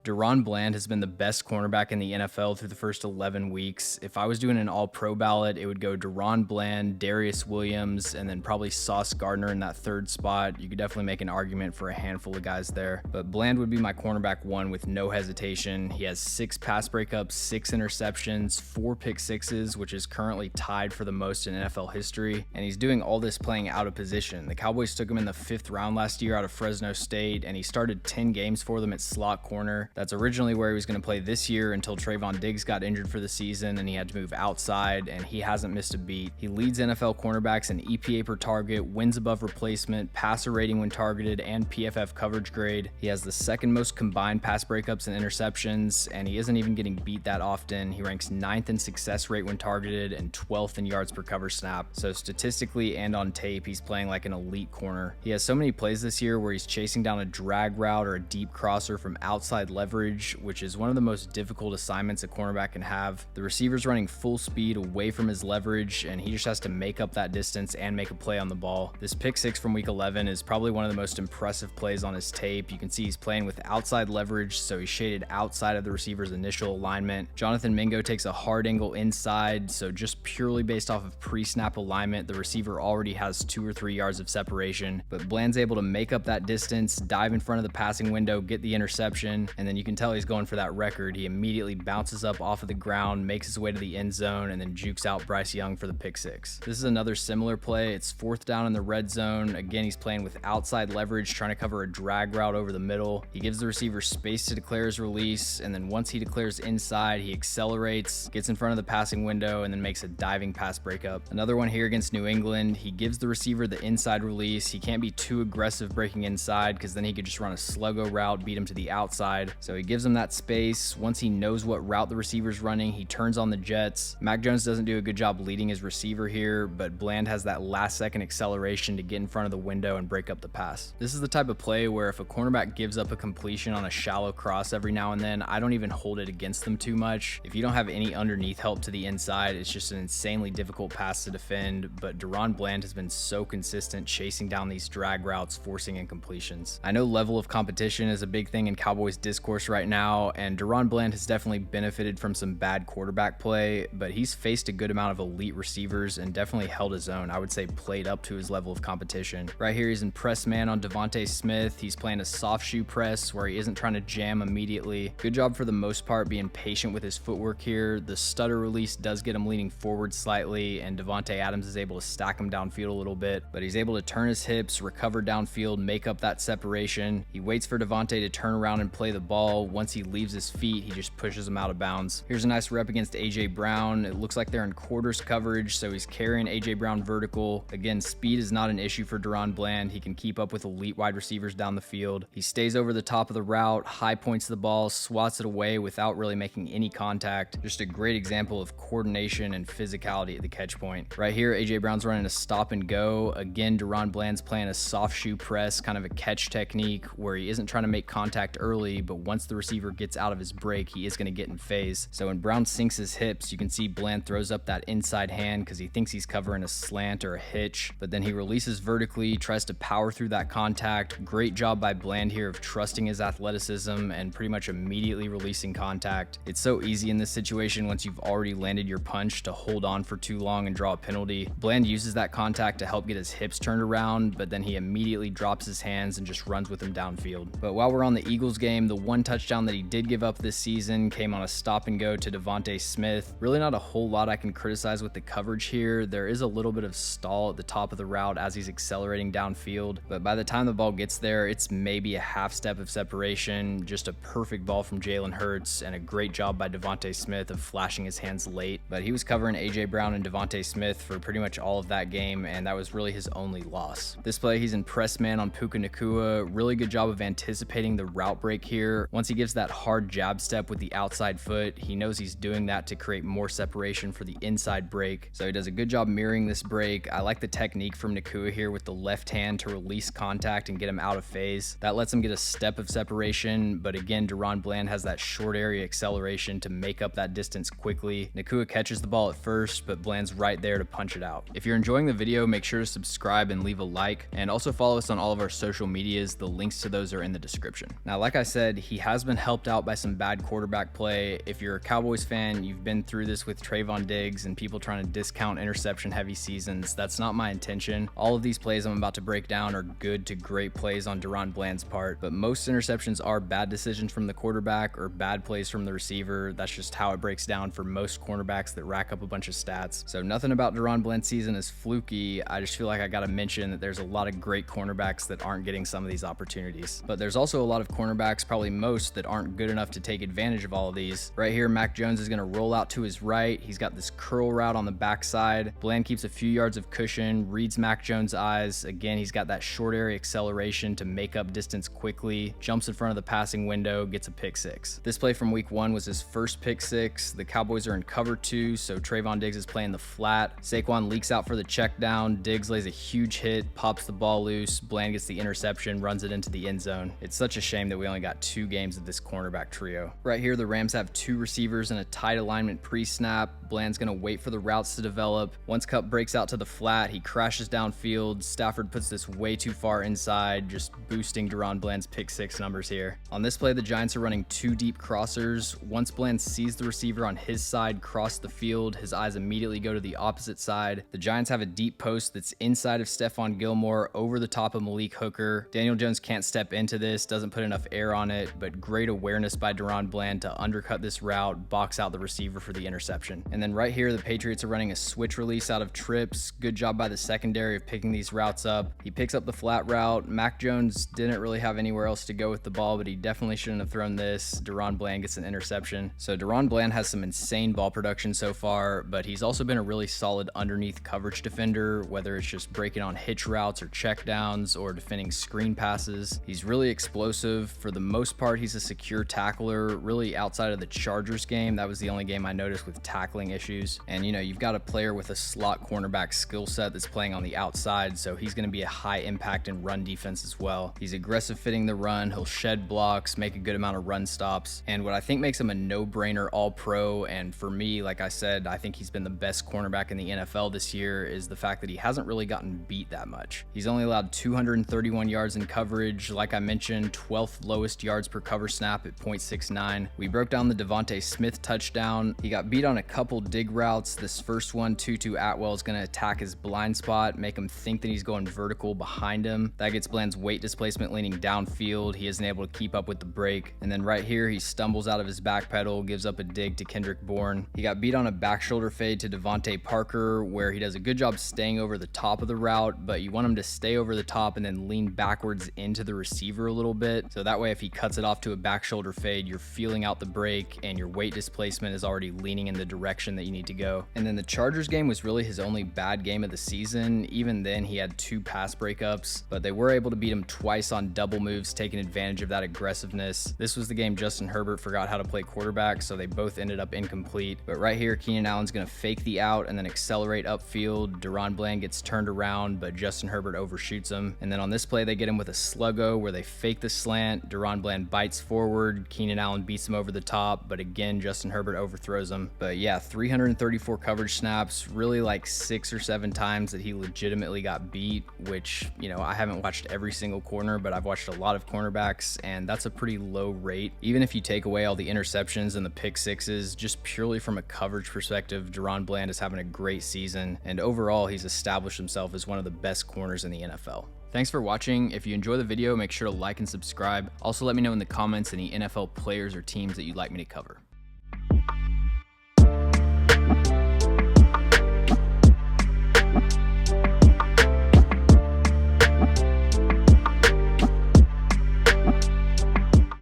DaRon Bland has been the best cornerback in the NFL through the first 11 weeks. If I was doing an all-pro ballot, it would go DaRon Bland, Darius Williams, and then probably Sauce Gardner in that third spot. You could definitely make an argument for a handful of guys there. But Bland would be my cornerback one with no hesitation. He has 6 pass breakups, 6 interceptions, 4 pick sixes, which is currently tied for the most in NFL history. And he's doing all this playing out of position. The Cowboys took him in the 5th round last year out of Fresno State, and he started 10 games for them at slot corner. That's originally where he was going to play this year until Trevon Diggs got injured for the season and he had to move outside, and he hasn't missed a beat. He leads NFL cornerbacks in EPA per target, wins above replacement, passer rating when targeted, and PFF coverage grade. He has the 2nd most combined pass breakups and interceptions, and he isn't even getting beat that often. He ranks 9th in success rate when targeted and 12th in yards per cover snap. So statistically and on tape, he's playing like an elite corner. He has so many plays this year where he's chasing down a drag route or a deep crosser from outside leverage, which is one of the most difficult assignments a cornerback can have. The receiver's running full speed away from his leverage, and he just has to make up that distance and make a play on the ball. This pick 6 from week 11 is probably one of the most impressive plays on his tape. You can see he's playing with outside leverage, so he's shaded outside of the receiver's initial alignment. Jonathan Mingo takes a hard angle inside, so just purely based off of pre-snap alignment, the receiver already has 2 or 3 yards of separation, but Bland's able to make up that distance, dive in front of the passing window, get the interception, and then you can tell he's going for that record. He immediately bounces up off of the ground, makes his way to the end zone, and then jukes out Bryce Young for the pick 6. This is another similar play. It's 4th down in the red zone. Again, he's playing with outside leverage, trying to cover a drag route over the middle. He gives the receiver space to declare his release, and then once he declares inside, he accelerates, gets in front of the passing window, and then makes a diving pass breakup. Another one here against New England. He gives the receiver the inside release. He can't be too aggressive breaking inside because then he could just run a sluggo route, beat him to the outside. So he gives him that space. Once he knows what route the receiver's running, he turns on the jets. Mac Jones doesn't do a good job leading his receiver here, but Bland has that last second acceleration to get in front of the window and break up the pass. This is the type of play where if a cornerback gives up a completion on a shallow cross every now and then, I don't even hold it against them too much. If you don't have any underneath help to the inside, it's just an insanely difficult pass to defend, but DaRon Bland has been so consistent chasing down these drag routes, forcing incompletions. I know level of competition is a big thing in Cowboys discourse right now, and DaRon Bland has definitely benefited from some bad quarterback play, but he's faced a good amount of elite receivers and definitely held his own. I would say played up to his level of competition. Right here, he's in press man on Devontae Smith. He's playing a soft shoe press where he isn't trying to jam immediately. Good job for the most part being patient with his footwork here. The stutter release does get him leaning forward slightly, and Devontae Adams is able to stack him downfield a little bit, but he's able to turn his hips, recover downfield, make up that separation. He waits for Devontae to turn around and play the ball. Once he leaves his feet, he just pushes him out of bounds. Here's a nice rep against A.J. Brown. It looks like they're in quarters coverage, so he's carrying A.J. Brown vertical. Again, speed is not an issue for DaRon Bland. He can keep up with elite wide receivers down the field. He stays over the top of the route, high points the ball, swats it away without really making any contact. Just a great example of coordination and physicality at the catch point. Right here, A.J. Brown's running a stop and go. Again, DaRon Bland's playing a soft shoe press, kind of a catch technique where he isn't trying to make contact early, but once the receiver gets out of his break, he is going to get in phase. So when Brown sinks his hips, you can see Bland throws up that inside hand because he thinks he's covering a slant or a hitch, but then he releases vertically, tries to power through that contact. Great job by Bland here of trusting his athleticism and pretty much immediately releasing contact. It's so easy in this situation once you've already landed your punch to hold on for too long and draw a penalty. Bland uses that contact to help get his hips turned around, but then he immediately drops his hands and just runs with him downfield. But while we're on the Eagles game, the one touchdown that he did give up this season came on a stop and go to Devontae Smith. Really not a whole lot I can criticize with the coverage here. There is a little bit of stall at the top of the route as he's accelerating downfield, but by the time the ball gets there, it's maybe a half step of separation. Just a perfect ball from Jalen Hurts and a great job by Devontae Smith of flashing his hands late. But he was covering A.J. Brown and Devontae Smith for pretty much all of that game, and that was really his only loss. This play, he's in press man on Puka Nacua. Really good job of anticipating the route break here. Once he gives that hard jab step with the outside foot, he knows he's doing that to create more separation for the inside break. So he does a good job mirroring this break. I like the technique from Nacua here with the left hand to release contact and get him out of phase. That lets him get a step of separation, but again, DaRon Bland has that short area acceleration to make up that distance quickly. Nacua catches the ball at first, but Bland's right there to punch it out. If you're enjoying the video, make sure to subscribe and leave a like, and also follow us on all of our social medias. The links to those are in the description. Now, like I said, he he has been helped out by some bad quarterback play. If you're a Cowboys fan, you've been through this with Trevon Diggs and people trying to discount interception heavy seasons. That's not my intention. All of these plays I'm about to break down are good to great plays on DaRon Bland's part, but most interceptions are bad decisions from the quarterback or bad plays from the receiver. That's just how it breaks down for most cornerbacks that rack up a bunch of stats. So nothing about DaRon Bland's season is fluky. I just feel like I gotta mention that there's a lot of great cornerbacks that aren't getting some of these opportunities. But there's also a lot of cornerbacks, probably most, that aren't good enough to take advantage of all of these. Right here, Mac Jones is gonna roll out to his right. He's got this curl route on the backside. Bland keeps a few yards of cushion, reads Mac Jones' eyes. Again, he's got that short area acceleration to make up distance quickly, jumps in front of the passing window, gets a pick six. This play from week 1 was his first pick six. The Cowboys are in cover 2, so Trevon Diggs is playing the flat. Saquon leaks out for the check down. Diggs lays a huge hit, pops the ball loose. Bland gets the interception, runs it into the end zone. It's such a shame that we only got 2 games of this cornerback trio. Right here, the Rams have 2 receivers in a tight alignment pre-snap. Bland's gonna wait for the routes to develop. Once Kupp breaks out to the flat, he crashes downfield. Stafford puts this way too far inside, just boosting DaRon Bland's pick six numbers here. On this play, the Giants are running 2 deep crossers. Once Bland sees the receiver on his side cross the field, his eyes immediately go to the opposite side. The Giants have a deep post that's inside of Stephon Gilmore, over the top of Malik Hooker. Daniel Jones can't step into this, doesn't put enough air on it, but great awareness by DaRon Bland to undercut this route, box out the receiver for the interception. And then right here, the Patriots are running a switch release out of trips. Good job by the secondary of picking these routes up. He picks up the flat route. Mac Jones didn't really have anywhere else to go with the ball, but he definitely shouldn't have thrown this. DaRon Bland gets an interception. So DaRon Bland has some insane ball production so far, but he's also been a really solid underneath coverage defender, whether it's just breaking on hitch routes or check downs or defending screen passes. He's really explosive. For the most part, he's a secure tackler. Really, outside of the Chargers game, that was the only game I noticed with tackling issues. And you've got a player with a slot cornerback skill set that's playing on the outside, so he's going to be a high impact in run defense as well. He's aggressive fitting the run. He'll shed blocks, make a good amount of run stops. And what I think makes him a no-brainer All-Pro, and for me, like I said, I think he's been the best cornerback in the NFL this year, is the fact that he hasn't really gotten beat that much. He's only allowed 231 yards in coverage. Like I mentioned, 12th lowest yards per cover snap at 0.69. We broke down the Devontae Smith touchdown. He got beat on a couple dig routes. This first one, Tutu Atwell is going to attack his blind spot, make him think that he's going vertical behind him. That gets Bland's weight displacement leaning downfield. He isn't able to keep up with the break. And then right here, he stumbles out of his back pedal, gives up a dig to Kendrick Bourne. He got beat on a back shoulder fade to Devontae Parker, where he does a good job staying over the top of the route, but you want him to stay over the top and then lean backwards into the receiver a little bit. So that way, if he cuts it off to a back shoulder fade, you're feeling out the break and your weight displacement is already leaning in the direction that you need to go. And then the Chargers game was really his only bad game of the season. Even then, he had 2 pass breakups, but they were able to beat him twice on double moves, taking advantage of that aggressiveness. This was the game Justin Herbert forgot how to play quarterback, so they both ended up incomplete. But right here, Keenan Allen's going to fake the out and then accelerate upfield. DaRon Bland gets turned around, but Justin Herbert overshoots him. And then on this play, they get him with a sluggo where they fake the slant. DaRon Bland bites forward. Keenan Allen beats him over the top, but again, Justin Herbert overthrows him. But yeah, 334 coverage snaps, really like 6 or 7 times that he legitimately got beat, which, I haven't watched every single corner, but I've watched a lot of cornerbacks, and that's a pretty low rate. Even if you take away all the interceptions and the pick sixes, just purely from a coverage perspective, DaRon Bland is having a great season, and overall, he's established himself as one of the best corners in the NFL. Thanks for watching. If you enjoy the video, make sure to like and subscribe. Also, let me know in the comments any NFL players or teams that you'd like me to cover.